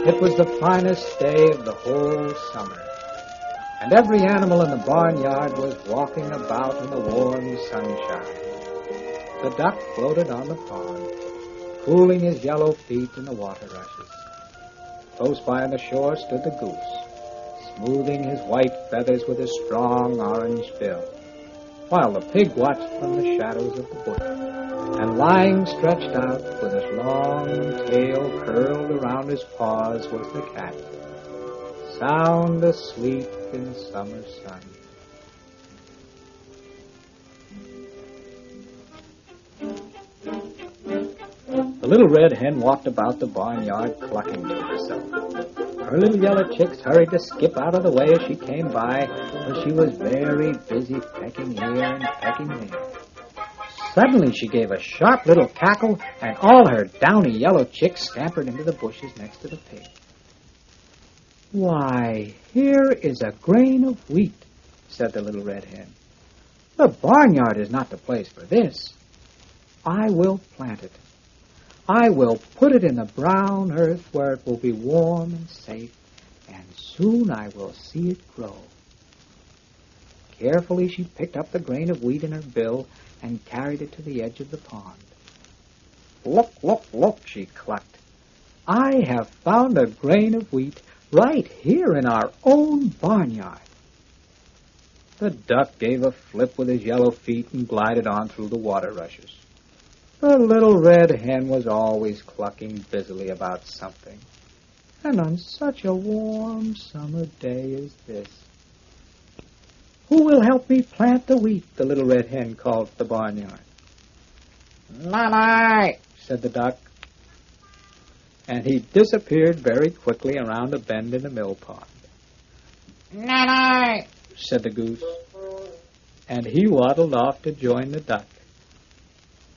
It was the finest day of the whole summer, and every animal in the barnyard was walking about in the warm sunshine. The duck floated on the pond, cooling his yellow feet in the water rushes. Close by on the shore stood the goose, smoothing his white feathers with his strong orange bill, while the pig watched from the shadows of the bush. And lying stretched out with his long tail curled around his paws was the cat, sound asleep in summer sun. The little red hen walked about the barnyard clucking to herself. Her little yellow chicks hurried to skip out of the way as she came by, for she was very busy pecking here and pecking there. Suddenly she gave a sharp little cackle, and all her downy yellow chicks scampered into the bushes next to the pig. "Why, here is a grain of wheat," said the little red hen. "The barnyard is not the place for this. I will plant it. I will put it in the brown earth where it will be warm and safe, and soon I will see it grow." Carefully she picked up the grain of wheat in her bill and carried it to the edge of the pond. "Look, look, look," she clucked. "I have found a grain of wheat right here in our own barnyard." The duck gave a flip with his yellow feet and glided on through the water rushes. The little red hen was always clucking busily about something, and on such a warm summer day as this. "Who will help me plant the wheat?" the little red hen called to the barnyard. "Not I," said the duck. And he disappeared very quickly around a bend in the mill pond. "Not I," said the goose. And he waddled off to join the duck.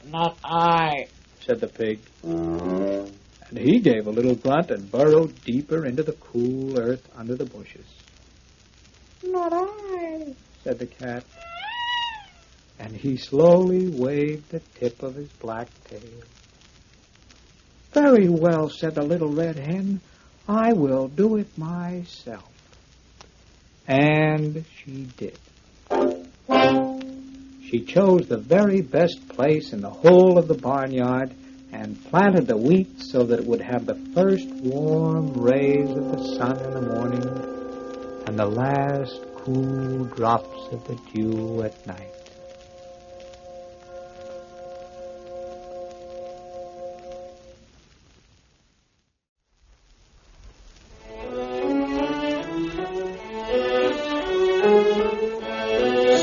"Not I," said the pig. And he gave a little grunt and burrowed deeper into the cool earth under the bushes. "Not I," said the cat. And he slowly waved the tip of his black tail. "Very well," said the little red hen. "I will do it myself." And she did. She chose the very best place in the whole of the barnyard and planted the wheat so that it would have the first warm rays of the sun in the morning and the last cool drops of the dew at night.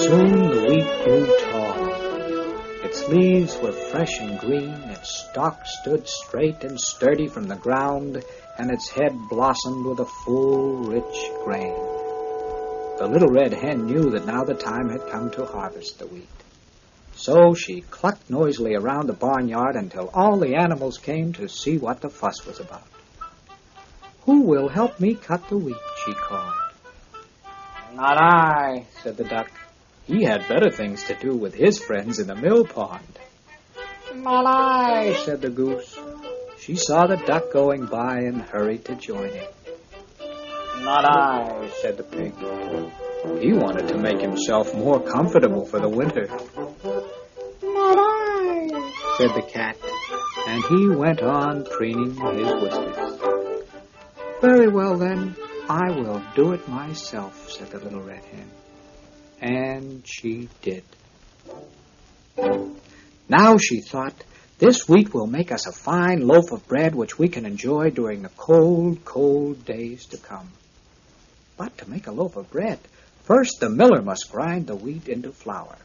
Soon the wheat grew tall. Its leaves were fresh and green, its stalk stood straight and sturdy from the ground, and its head blossomed with a full, rich grain. The little red hen knew that now the time had come to harvest the wheat. So she clucked noisily around the barnyard until all the animals came to see what the fuss was about. "Who will help me cut the wheat?" she called. "Not I," said the duck. He had better things to do with his friends in the mill pond. "Not I," said the goose. She saw the duck going by and hurried to join him. "Not I," said the pig. He wanted to make himself more comfortable for the winter. "Not I," said the cat, and he went on preening his whiskers. "Very well, then, I will do it myself," said the little red hen. And she did. Now, she thought, this wheat will make us a fine loaf of bread which we can enjoy during the cold, cold days to come. But to make a loaf of bread, first the miller must grind the wheat into flour.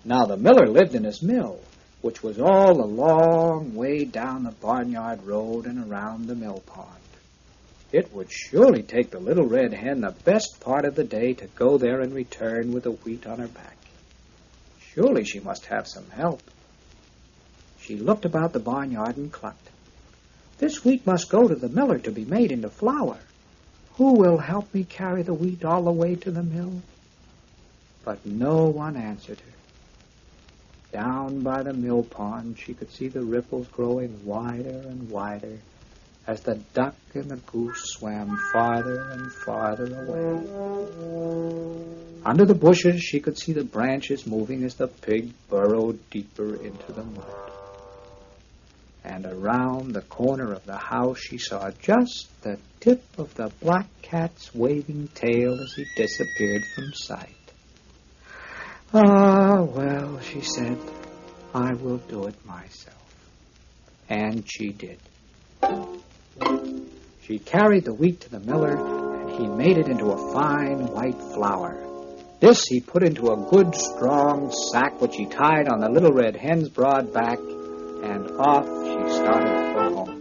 Now the miller lived in his mill, which was all a long way down the barnyard road and around the mill pond. It would surely take the little red hen the best part of the day to go there and return with the wheat on her back. Surely she must have some help. She looked about the barnyard and clucked. "This wheat must go to the miller to be made into flour. Who will help me carry the wheat all the way to the mill?" But no one answered her. Down by the mill pond she could see the ripples growing wider and wider as the duck and the goose swam farther and farther away. Under the bushes, she could see the branches moving as the pig burrowed deeper into the mud. And around the corner of the house, she saw just the tip of the black cat's waving tail as he disappeared from sight. "Ah, well," she said, "I will do it myself." And she did. She carried the wheat to the miller, and he made it into a fine white flour. This he put into a good, strong sack, which he tied on the little red hen's broad back, and off she started for home.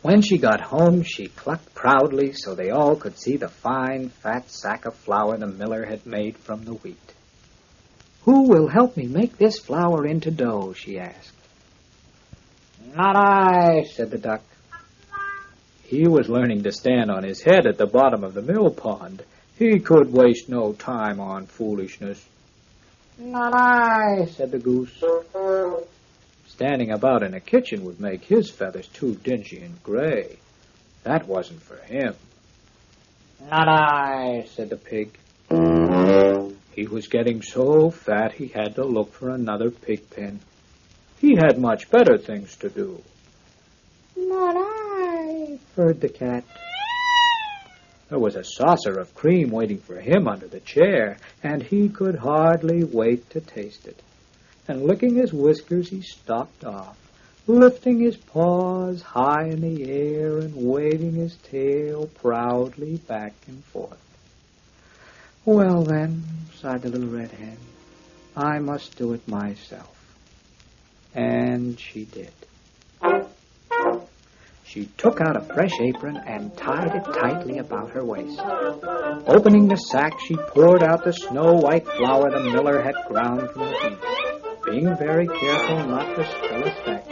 When she got home, she clucked proudly so they all could see the fine, fat sack of flour the miller had made from the wheat. "Who will help me make this flour into dough?" she asked. "Not I," said the duck. He was learning to stand on his head at the bottom of the mill pond. He could waste no time on foolishness. "Not I," said the goose. Standing about in a kitchen would make his feathers too dingy and gray. That wasn't for him. "Not I," said the pig. He was getting so fat he had to look for another pig pen. He had much better things to do. "Not I," purred the cat. There was a saucer of cream waiting for him under the chair, and he could hardly wait to taste it. And licking his whiskers, he stalked off, lifting his paws high in the air and waving his tail proudly back and forth. "Well, then," sighed the little red hen, "I must do it myself." And she did. She took out a fresh apron and tied it tightly about her waist. Opening the sack, she poured out the snow-white flour the miller had ground from the wheat, being very careful not to spill a speck.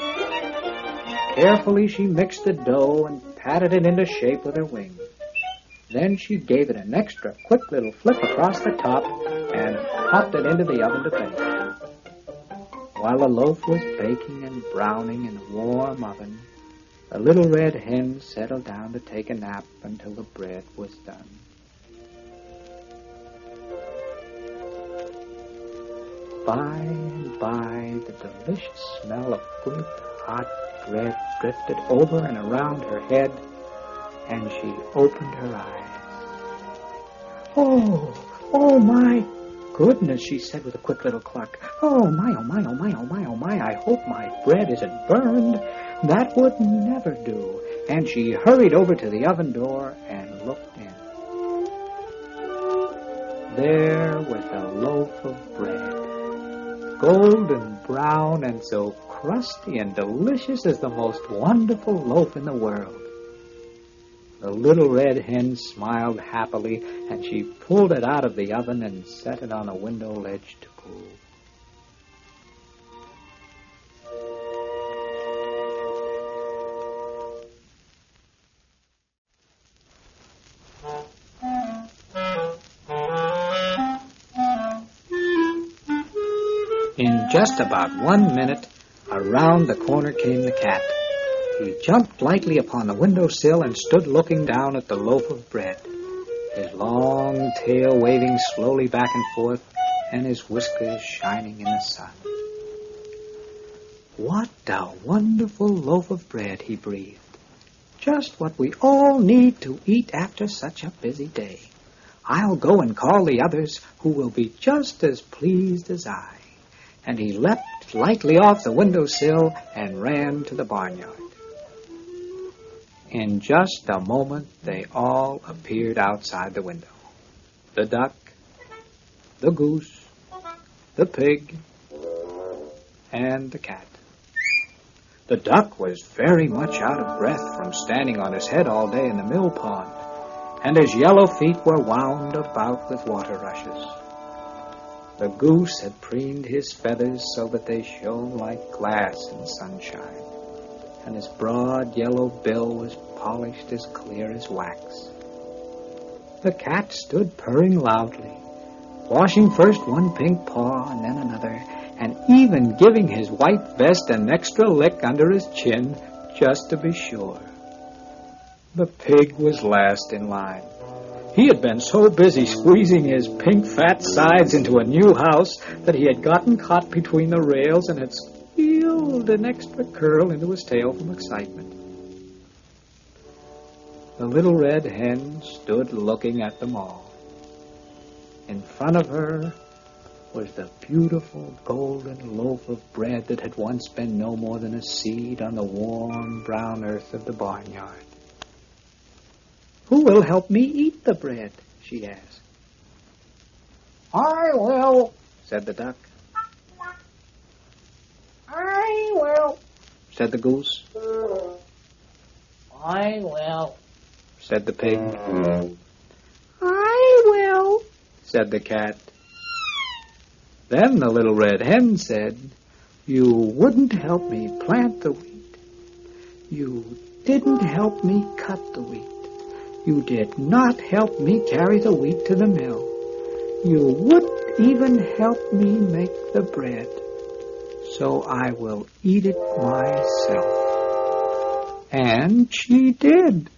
Carefully she mixed the dough and patted it into shape with her wing. Then she gave it an extra quick little flip across the top and popped it into the oven to bake. While the loaf was baking and browning in a warm oven, the little red hen settled down to take a nap until the bread was done. By and by, the delicious smell of good hot bread drifted over and around her head, and she opened her eyes. Oh, my goodness," she said with a quick little cluck. "Oh, my, oh, my, oh, my, oh, my, oh, my, I hope my bread isn't burned. That would never do." And she hurried over to the oven door and looked in. There was a loaf of bread, golden brown and so crusty and delicious as the most wonderful loaf in the world. The little red hen smiled happily, and she pulled it out of the oven and set it on a window ledge to cool. In just about 1 minute, around the corner came the cat. He jumped lightly upon the windowsill and stood looking down at the loaf of bread, his long tail waving slowly back and forth, and his whiskers shining in the sun. "What a wonderful loaf of bread," he breathed. "Just what we all need to eat after such a busy day. I'll go and call the others, who will be just as pleased as I." And he leapt lightly off the windowsill and ran to the barnyard. In just a moment, they all appeared outside the window. The duck, the goose, the pig, and the cat. The duck was very much out of breath from standing on his head all day in the mill pond, and his yellow feet were wound about with water rushes. The goose had preened his feathers so that they shone like glass in sunshine, and his broad yellow bill was polished as clear as wax. The cat stood purring loudly, washing first one pink paw and then another, and even giving his white vest an extra lick under his chin just to be sure. The pig was last in line. He had been so busy squeezing his pink fat sides into a new house that he had gotten caught between the rails and had squealed an extra curl into his tail from excitement. The little red hen stood looking at them all. In front of her was the beautiful golden loaf of bread that had once been no more than a seed on the warm brown earth of the barnyard. "Who will help me eat the bread?" she asked. "I will," said the duck. "I will," said the goose. "I will," said the pig. "I will," said the cat. Then the little red hen said, "You wouldn't help me plant the wheat. You didn't help me cut the wheat. You did not help me carry the wheat to the mill. You wouldn't even help me make the bread. So I will eat it myself." And she did.